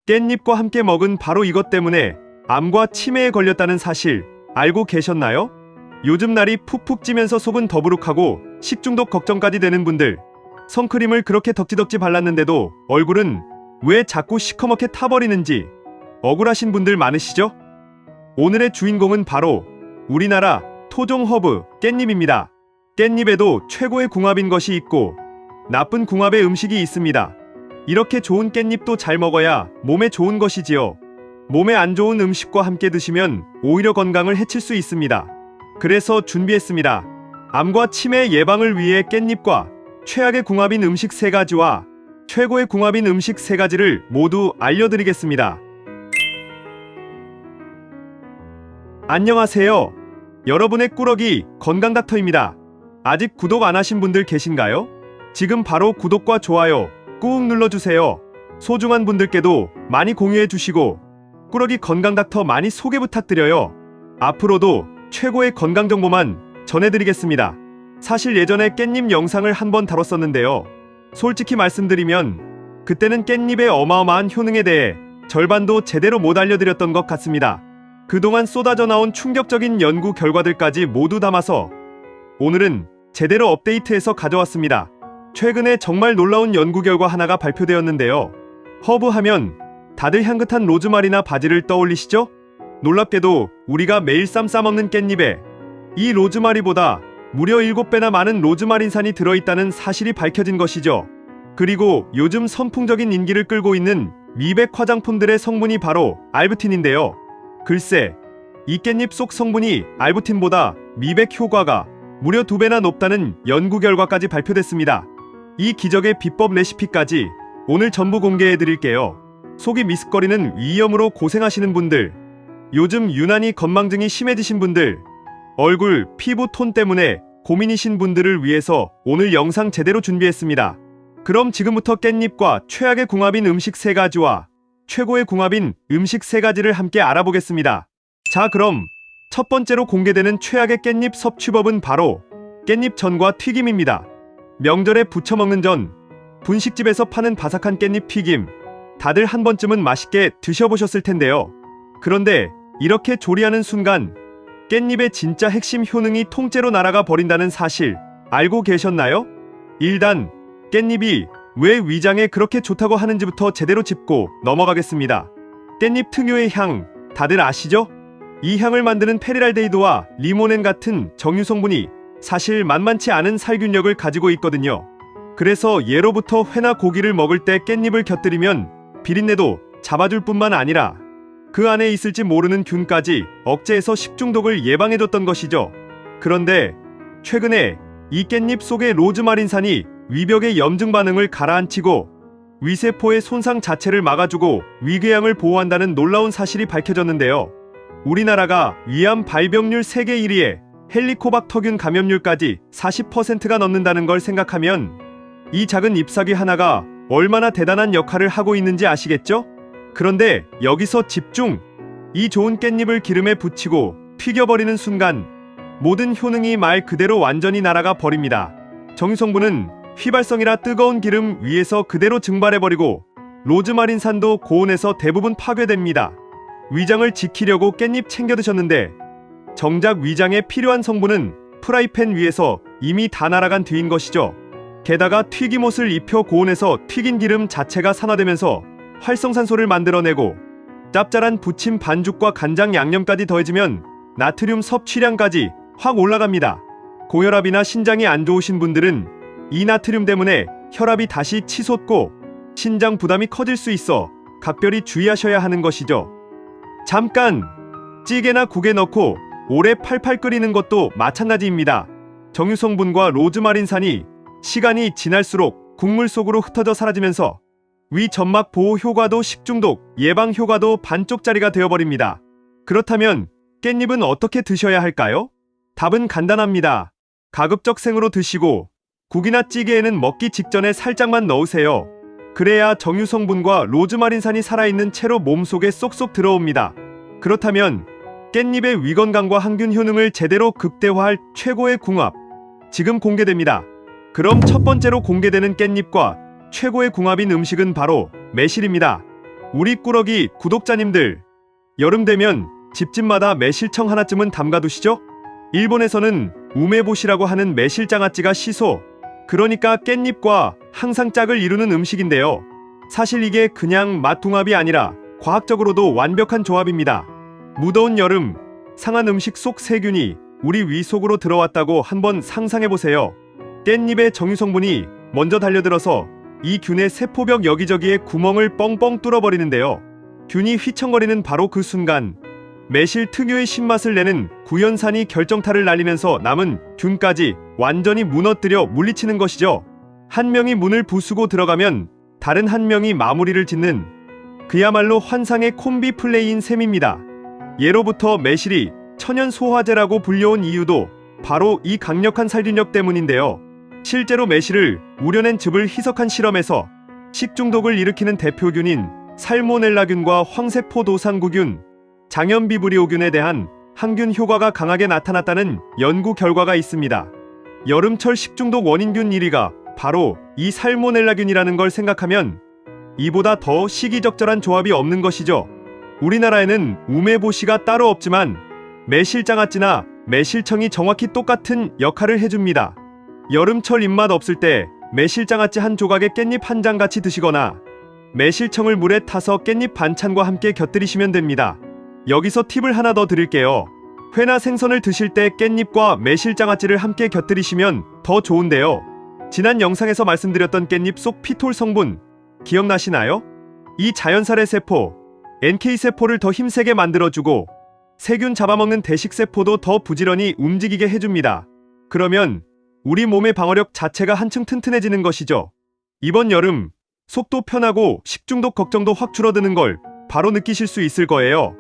깻잎과 함께 먹은 바로 이것 때문에 암과 치매에 걸렸다는 사실 알고 계셨나요? 요즘 날이 푹푹 찌면서 속은 더부룩하고 식중독 걱정까지 되는 분들, 선크림을 그렇게 덕지덕지 발랐는데도 얼굴은 왜 자꾸 시커멓게 타버리는지 억울하신 분들 많으시죠? 오늘의 주인공은 바로 우리나라 토종 허브 깻잎입니다. 깻잎에도 최고의 궁합인 것이 있고 나쁜 궁합의 음식이 있습니다. 이렇게 좋은 깻잎도 잘 먹어야 몸에 좋은 것이지요. 몸에 안 좋은 음식과 함께 드시면 오히려 건강을 해칠 수 있습니다. 그래서 준비했습니다. 암과 치매 예방을 위해 깻잎과 최악의 궁합인 음식 3가지와 최고의 궁합인 음식 3가지를 모두 알려드리겠습니다. 안녕하세요. 여러분의 꾸러기 건강닥터입니다. 아직 구독 안 하신 분들 계신가요? 지금 바로 구독과 좋아요 꾹 눌러주세요. 소중한 분들께도 많이 공유해주시고 꾸러기 건강닥터 많이 소개 부탁드려요. 앞으로도 최고의 건강정보만 전해드리겠습니다. 사실 예전에 깻잎 영상을 한번 다뤘었는데요. 솔직히 말씀드리면 그때는 깻잎의 어마어마한 효능에 대해 절반도 제대로 못 알려드렸던 것 같습니다. 그동안 쏟아져 나온 충격적인 연구 결과들까지 모두 담아서 오늘은 제대로 업데이트해서 가져왔습니다. 최근에 정말 놀라운 연구 결과 하나가 발표되었는데요. 허브 하면 다들 향긋한 로즈마리나 바질을 떠올리시죠? 놀랍게도 우리가 매일 쌈 싸먹는 깻잎에 이 로즈마리보다 무려 7배나 많은 로즈마린산이 들어있다는 사실이 밝혀진 것이죠. 그리고 요즘 선풍적인 인기를 끌고 있는 미백 화장품들의 성분이 바로 알부틴인데요. 글쎄, 이 깻잎 속 성분이 알부틴보다 미백 효과가 무려 2배나 높다는 연구 결과까지 발표됐습니다. 이 기적의 비법 레시피까지 오늘 전부 공개해드릴게요. 속이 미습거리는 위염으로 고생하시는 분들, 요즘 유난히 건망증이 심해지신 분들, 얼굴, 피부 톤 때문에 고민이신 분들을 위해서 오늘 영상 제대로 준비했습니다. 그럼 지금부터 깻잎과 최악의 궁합인 음식 3가지와 최고의 궁합인 음식 3가지를 함께 알아보겠습니다. 자, 그럼 첫 번째로 공개되는 최악의 깻잎 섭취법은 바로 깻잎전과 튀김입니다. 명절에 부쳐 먹는 전, 분식집에서 파는 바삭한 깻잎 튀김, 다들 한 번쯤은 맛있게 드셔보셨을 텐데요. 그런데 이렇게 조리하는 순간 깻잎의 진짜 핵심 효능이 통째로 날아가 버린다는 사실 알고 계셨나요? 일단 깻잎이 왜 위장에 그렇게 좋다고 하는지부터 제대로 짚고 넘어가겠습니다. 깻잎 특유의 향 다들 아시죠? 이 향을 만드는 페리랄데히드와 리모넨 같은 정유 성분이 사실 만만치 않은 살균력을 가지고 있거든요. 그래서 예로부터 회나 고기를 먹을 때 깻잎을 곁들이면 비린내도 잡아줄 뿐만 아니라 그 안에 있을지 모르는 균까지 억제해서 식중독을 예방해줬던 것이죠. 그런데 최근에 이 깻잎 속의 로즈마린산이 위벽의 염증 반응을 가라앉히고 위세포의 손상 자체를 막아주고 위궤양을 보호한다는 놀라운 사실이 밝혀졌는데요. 우리나라가 위암 발병률 세계 1위에 헬리코박터균 감염률까지 40%가 넘는다는 걸 생각하면 이 작은 잎사귀 하나가 얼마나 대단한 역할을 하고 있는지 아시겠죠? 그런데 여기서 집중! 이 좋은 깻잎을 기름에 붙이고 튀겨버리는 순간 모든 효능이 말 그대로 완전히 날아가 버립니다. 정유성분은 휘발성이라 뜨거운 기름 위에서 그대로 증발해버리고 로즈마린산도 고온에서 대부분 파괴됩니다. 위장을 지키려고 깻잎 챙겨 드셨는데 정작 위장에 필요한 성분은 프라이팬 위에서 이미 다 날아간 뒤인 것이죠. 게다가 튀김옷을 입혀 고온에서 튀긴 기름 자체가 산화되면서 활성산소를 만들어내고 짭짤한 부침 반죽과 간장 양념까지 더해지면 나트륨 섭취량까지 확 올라갑니다. 고혈압이나 신장이 안 좋으신 분들은 이 나트륨 때문에 혈압이 다시 치솟고 신장 부담이 커질 수 있어 각별히 주의하셔야 하는 것이죠. 잠깐! 찌개나 국에 넣고 오래 팔팔 끓이는 것도 마찬가지입니다. 정유성분과 로즈마린산이 시간이 지날수록 국물 속으로 흩어져 사라지면서 위 점막 보호 효과도 식중독 예방 효과도 반쪽짜리가 되어버립니다. 그렇다면 깻잎은 어떻게 드셔야 할까요? 답은 간단합니다. 가급적 생으로 드시고 국이나 찌개에는 먹기 직전에 살짝만 넣으세요. 그래야 정유성분과 로즈마린산이 살아있는 채로 몸속에 쏙쏙 들어옵니다. 그렇다면 깻잎의 위건강과 항균 효능을 제대로 극대화할 최고의 궁합 지금 공개됩니다. 그럼 첫 번째로 공개되는 깻잎과 최고의 궁합인 음식은 바로 매실입니다. 우리 꾸러기 구독자님들, 여름 되면 집집마다 매실청 하나쯤은 담가두시죠? 일본에서는 우메보시라고 하는 매실장아찌가 시소, 그러니까 깻잎과 항상 짝을 이루는 음식인데요. 사실 이게 그냥 맛궁합이 아니라 과학적으로도 완벽한 조합입니다. 무더운 여름, 상한 음식 속 세균이 우리 위 속으로 들어왔다고 한번 상상해보세요. 깻잎의 정유 성분이 먼저 달려들어서 이 균의 세포벽 여기저기에 구멍을 뻥뻥 뚫어버리는데요. 균이 휘청거리는 바로 그 순간 매실 특유의 신맛을 내는 구연산이 결정타를 날리면서 남은 균까지 완전히 무너뜨려 물리치는 것이죠. 한 명이 문을 부수고 들어가면 다른 한 명이 마무리를 짓는 그야말로 환상의 콤비 플레이인 셈입니다. 예로부터 매실이 천연 소화제라고 불려온 이유도 바로 이 강력한 살균력 때문인데요. 실제로 매실을 우려낸 즙을 희석한 실험에서 식중독을 일으키는 대표균인 살모넬라균과 황세포도상구균, 장염비브리오균에 대한 항균 효과가 강하게 나타났다는 연구 결과가 있습니다. 여름철 식중독 원인균 1위가 바로 이 살모넬라균이라는 걸 생각하면 이보다 더 시기적절한 조합이 없는 것이죠. 우리나라에는 우메보시가 따로 없지만 매실장아찌나 매실청이 정확히 똑같은 역할을 해줍니다. 여름철 입맛 없을 때 매실장아찌 한 조각에 깻잎 한 장 같이 드시거나 매실청을 물에 타서 깻잎 반찬과 함께 곁들이시면 됩니다. 여기서 팁을 하나 더 드릴게요. 회나 생선을 드실 때 깻잎과 매실장아찌를 함께 곁들이시면 더 좋은데요. 지난 영상에서 말씀드렸던 깻잎 속 피톨 성분 기억나시나요? 이 자연살의 세포, NK세포를 더 힘세게 만들어주고 세균 잡아먹는 대식세포도 더 부지런히 움직이게 해줍니다. 그러면 우리 몸의 방어력 자체가 한층 튼튼해지는 것이죠. 이번 여름 속도 편하고 식중독 걱정도 확 줄어드는 걸 바로 느끼실 수 있을 거예요.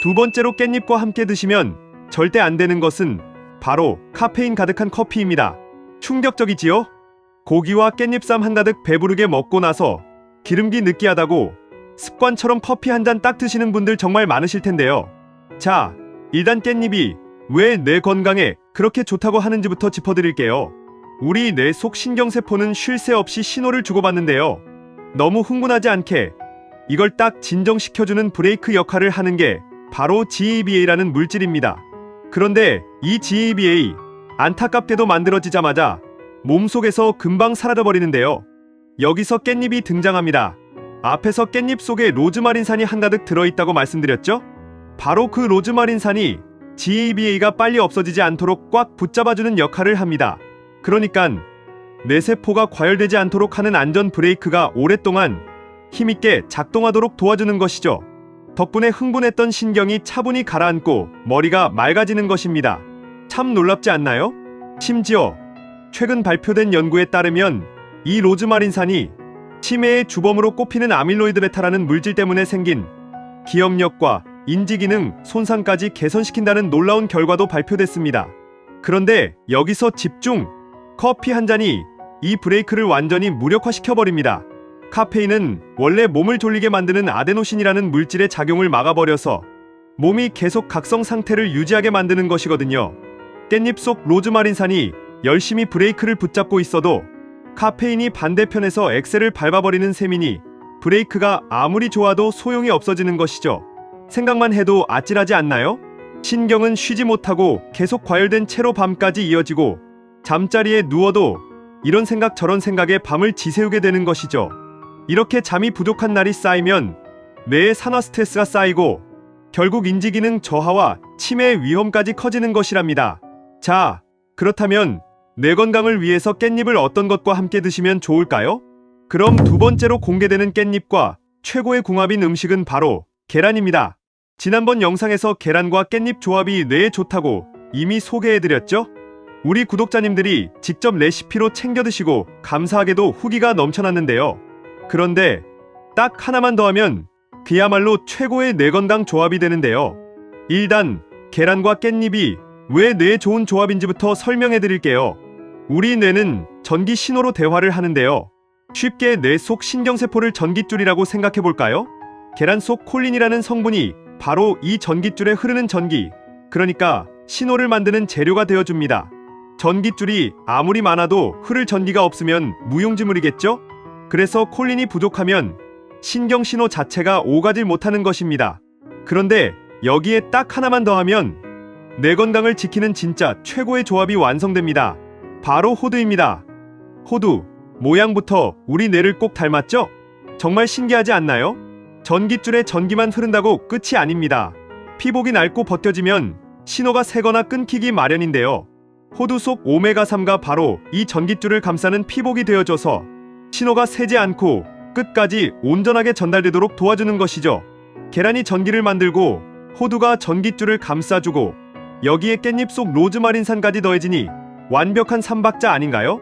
두 번째로 깻잎과 함께 드시면 절대 안 되는 것은 바로 카페인 가득한 커피입니다. 충격적이지요? 고기와 깻잎쌈 한가득 배부르게 먹고 나서 기름기 느끼하다고 습관처럼 커피 한 잔 딱 드시는 분들 정말 많으실 텐데요. 자, 일단 깻잎이 왜 뇌 건강에 그렇게 좋다고 하는지부터 짚어드릴게요. 우리 뇌 속 신경세포는 쉴 새 없이 신호를 주고받는데요. 너무 흥분하지 않게 이걸 딱 진정시켜주는 브레이크 역할을 하는 게 바로 GABA라는 물질입니다. 그런데 이 GABA 안타깝게도 만들어지자마자 몸속에서 금방 사라져버리는데요. 여기서 깻잎이 등장합니다. 앞에서 깻잎 속에 로즈마린산이 한가득 들어있다고 말씀드렸죠? 바로 그 로즈마린산이 GABA가 빨리 없어지지 않도록 꽉 붙잡아주는 역할을 합니다. 그러니깐 뇌세포가 과열되지 않도록 하는 안전 브레이크가 오랫동안 힘있게 작동하도록 도와주는 것이죠. 덕분에 흥분했던 신경이 차분히 가라앉고 머리가 맑아지는 것입니다. 참 놀랍지 않나요? 심지어 최근 발표된 연구에 따르면 이 로즈마린산이 치매의 주범으로 꼽히는 아밀로이드 베타라는 물질 때문에 생긴 기억력과 인지기능 손상까지 개선시킨다는 놀라운 결과도 발표됐습니다. 그런데 여기서 집중! 커피 한 잔이 이 브레이크를 완전히 무력화시켜버립니다. 카페인은 원래 몸을 졸리게 만드는 아데노신이라는 물질의 작용을 막아버려서 몸이 계속 각성 상태를 유지하게 만드는 것이거든요. 깻잎 속 로즈마린산이 열심히 브레이크를 붙잡고 있어도 카페인이 반대편에서 엑셀을 밟아버리는 셈이니 브레이크가 아무리 좋아도 소용이 없어지는 것이죠. 생각만 해도 아찔하지 않나요? 신경은 쉬지 못하고 계속 과열된 채로 밤까지 이어지고 잠자리에 누워도 이런 생각 저런 생각에 밤을 지새우게 되는 것이죠. 이렇게 잠이 부족한 날이 쌓이면 뇌에 산화 스트레스가 쌓이고 결국 인지기능 저하와 치매의 위험까지 커지는 것이랍니다. 자, 그렇다면 뇌 건강을 위해서 깻잎을 어떤 것과 함께 드시면 좋을까요? 그럼 두 번째로 공개되는 깻잎과 최고의 궁합인 음식은 바로 계란입니다. 지난번 영상에서 계란과 깻잎 조합이 뇌에 좋다고 이미 소개해드렸죠? 우리 구독자님들이 직접 레시피로 챙겨 드시고 감사하게도 후기가 넘쳐났는데요. 그런데 딱 하나만 더하면 그야말로 최고의 뇌건강 조합이 되는데요. 일단 계란과 깻잎이 왜 뇌에 좋은 조합인지부터 설명해 드릴게요. 우리 뇌는 전기 신호로 대화를 하는데요. 쉽게 뇌 속 신경세포를 전깃줄이라고 생각해 볼까요? 계란 속 콜린이라는 성분이 바로 이 전깃줄에 흐르는 전기, 그러니까 신호를 만드는 재료가 되어줍니다. 전깃줄이 아무리 많아도 흐를 전기가 없으면 무용지물이겠죠? 그래서 콜린이 부족하면 신경신호 자체가 오가질 못하는 것입니다. 그런데 여기에 딱 하나만 더하면 뇌 건강을 지키는 진짜 최고의 조합이 완성됩니다. 바로 호두입니다. 호두, 모양부터 우리 뇌를 꼭 닮았죠? 정말 신기하지 않나요? 전깃줄에 전기만 흐른다고 끝이 아닙니다. 피복이 낡고 벗겨지면 신호가 새거나 끊기기 마련인데요. 호두 속 오메가3가 바로 이 전깃줄을 감싸는 피복이 되어줘서 신호가 새지 않고 끝까지 온전하게 전달되도록 도와주는 것이죠. 계란이 전기를 만들고 호두가 전깃줄을 감싸주고 여기에 깻잎 속 로즈마린산까지 더해지니 완벽한 삼박자 아닌가요?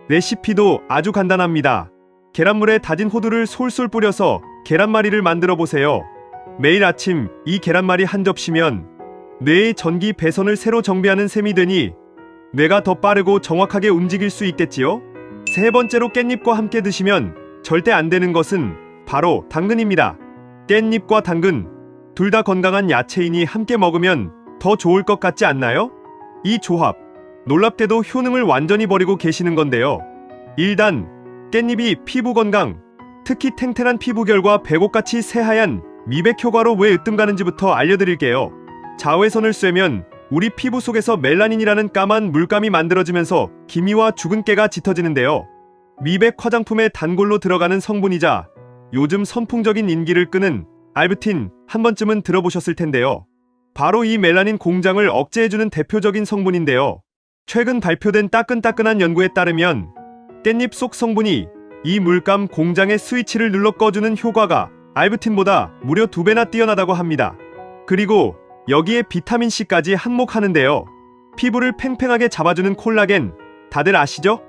레시피도 아주 간단합니다. 계란물에 다진 호두를 솔솔 뿌려서 계란말이를 만들어 보세요. 매일 아침 이 계란말이 한 접시면 뇌의 전기 배선을 새로 정비하는 셈이 되니 뇌가 더 빠르고 정확하게 움직일 수 있겠지요? 세 번째로 깻잎과 함께 드시면 절대 안 되는 것은 바로 당근입니다. 깻잎과 당근, 둘 다 건강한 야채이니 함께 먹으면 더 좋을 것 같지 않나요? 이 조합, 놀랍게도 효능을 완전히 버리고 계시는 건데요. 1단, 깻잎이 피부 건강, 특히 탱탱한 피부결과 배곡같이 새하얀 미백 효과로 왜 으뜸가는지부터 알려드릴게요. 자외선을 쐬면 우리 피부 속에서 멜라닌이라는 까만 물감이 만들어지면서 기미와 주근깨가 짙어지는데요. 미백 화장품의 단골로 들어가는 성분이자 요즘 선풍적인 인기를 끄는 알부틴 한 번쯤은 들어보셨을 텐데요. 바로 이 멜라닌 공장을 억제해주는 대표적인 성분인데요. 최근 발표된 따끈따끈한 연구에 따르면 깻잎 속 성분이 이 물감 공장의 스위치를 눌러 꺼주는 효과가 알부틴보다 무려 2배나 뛰어나다고 합니다. 그리고 여기에 비타민C까지 한몫하는데요. 피부를 팽팽하게 잡아주는 콜라겐, 다들 아시죠?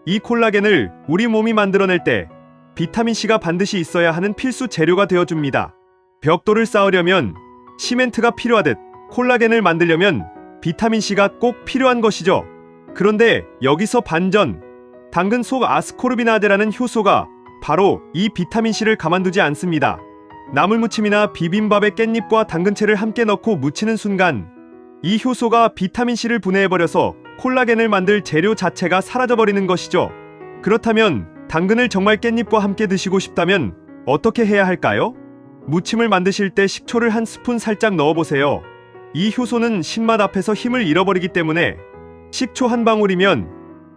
이 콜라겐을 우리 몸이 만들어낼 때 비타민C가 반드시 있어야 하는 필수 재료가 되어줍니다. 벽돌을 쌓으려면 시멘트가 필요하듯 콜라겐을 만들려면 비타민C가 꼭 필요한 것이죠. 그런데 여기서 반전, 당근 속 아스코르비나제라는 효소가 바로 이 비타민C를 가만두지 않습니다. 나물무침이나 비빔밥에 깻잎과 당근채를 함께 넣고 무치는 순간 이 효소가 비타민C를 분해해버려서 콜라겐을 만들 재료 자체가 사라져버리는 것이죠. 그렇다면 당근을 정말 깻잎과 함께 드시고 싶다면 어떻게 해야 할까요? 무침을 만드실 때 식초를 한 스푼 살짝 넣어보세요. 이 효소는 신맛 앞에서 힘을 잃어버리기 때문에 식초 한 방울이면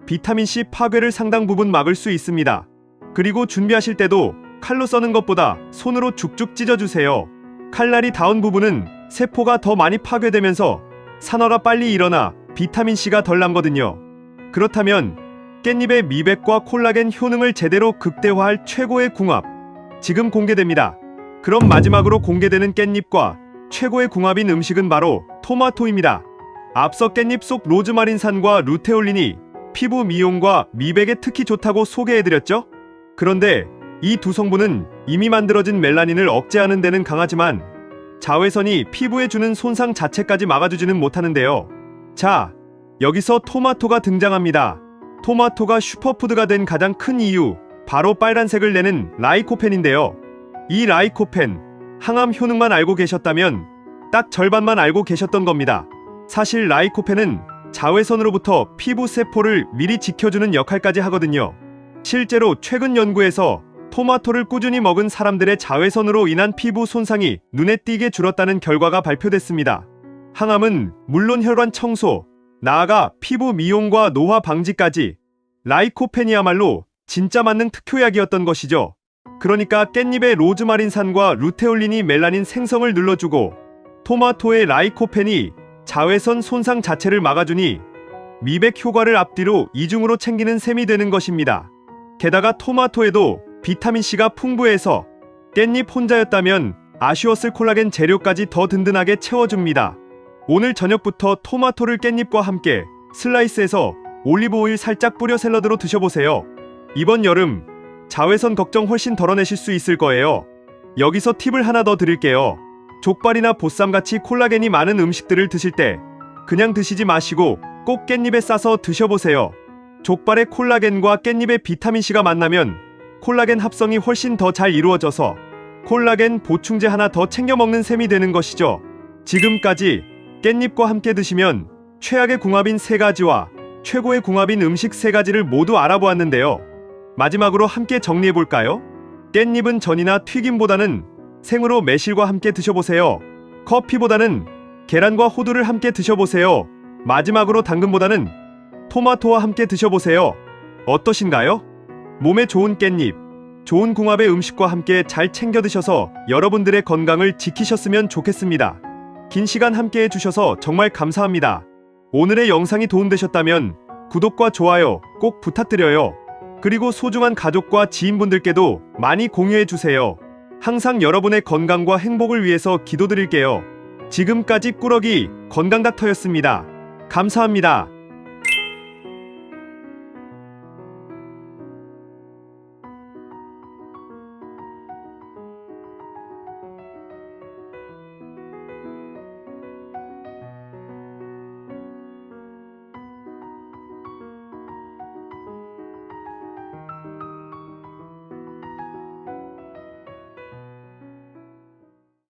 비타민C 파괴를 상당 부분 막을 수 있습니다. 그리고 준비하실 때도 칼로 써는 것보다 손으로 죽죽 찢어주세요. 칼날이 닿은 부분은 세포가 더 많이 파괴되면서 산화가 빨리 일어나 비타민C가 덜 남거든요. 그렇다면 깻잎의 미백과 콜라겐 효능을 제대로 극대화할 최고의 궁합, 지금 공개됩니다. 그럼 마지막으로 공개되는 깻잎과 최고의 궁합인 음식은 바로 토마토입니다. 앞서 깻잎 속 로즈마린산과 루테올린이 피부 미용과 미백에 특히 좋다고 소개해드렸죠? 그런데 이 두 성분은 이미 만들어진 멜라닌을 억제하는 데는 강하지만 자외선이 피부에 주는 손상 자체까지 막아주지는 못하는데요. 자, 여기서 토마토가 등장합니다. 토마토가 슈퍼푸드가 된 가장 큰 이유, 바로 빨간색을 내는 라이코펜인데요. 이 라이코펜, 항암 효능만 알고 계셨다면 딱 절반만 알고 계셨던 겁니다. 사실 라이코펜은 자외선으로부터 피부 세포를 미리 지켜주는 역할까지 하거든요. 실제로 최근 연구에서 토마토를 꾸준히 먹은 사람들의 자외선으로 인한 피부 손상이 눈에 띄게 줄었다는 결과가 발표됐습니다. 항암은 물론 혈관 청소, 나아가 피부 미용과 노화 방지까지 라이코펜이야말로 진짜 만능 특효약이었던 것이죠. 그러니까 깻잎의 로즈마린산과 루테올린이 멜라닌 생성을 눌러주고 토마토의 라이코펜이 자외선 손상 자체를 막아주니 미백 효과를 앞뒤로 이중으로 챙기는 셈이 되는 것입니다. 게다가 토마토에도 비타민C가 풍부해서 깻잎 혼자였다면 아쉬웠을 콜라겐 재료까지 더 든든하게 채워줍니다. 오늘 저녁부터 토마토를 깻잎과 함께 슬라이스해서 올리브오일 살짝 뿌려 샐러드로 드셔보세요. 이번 여름 자외선 걱정 훨씬 덜어내실 수 있을 거예요. 여기서 팁을 하나 더 드릴게요. 족발이나 보쌈같이 콜라겐이 많은 음식들을 드실 때 그냥 드시지 마시고 꼭 깻잎에 싸서 드셔보세요. 족발의 콜라겐과 깻잎의 비타민C가 만나면 콜라겐 합성이 훨씬 더 잘 이루어져서 콜라겐 보충제 하나 더 챙겨 먹는 셈이 되는 것이죠. 지금까지 깻잎과 함께 드시면 최악의 궁합인 3가지와 최고의 궁합인 음식 3가지를 모두 알아보았는데요. 마지막으로 함께 정리해볼까요? 깻잎은 전이나 튀김보다는 생으로 매실과 함께 드셔보세요. 커피보다는 계란과 호두를 함께 드셔보세요. 마지막으로 당근보다는 토마토와 함께 드셔보세요. 어떠신가요? 몸에 좋은 깻잎, 좋은 궁합의 음식과 함께 잘 챙겨 드셔서 여러분들의 건강을 지키셨으면 좋겠습니다. 긴 시간 함께 해주셔서 정말 감사합니다. 오늘의 영상이 도움되셨다면 구독과 좋아요 꼭 부탁드려요. 그리고 소중한 가족과 지인분들께도 많이 공유해주세요. 항상 여러분의 건강과 행복을 위해서 기도드릴게요. 지금까지 꾸러기 건강닥터였습니다. 감사합니다.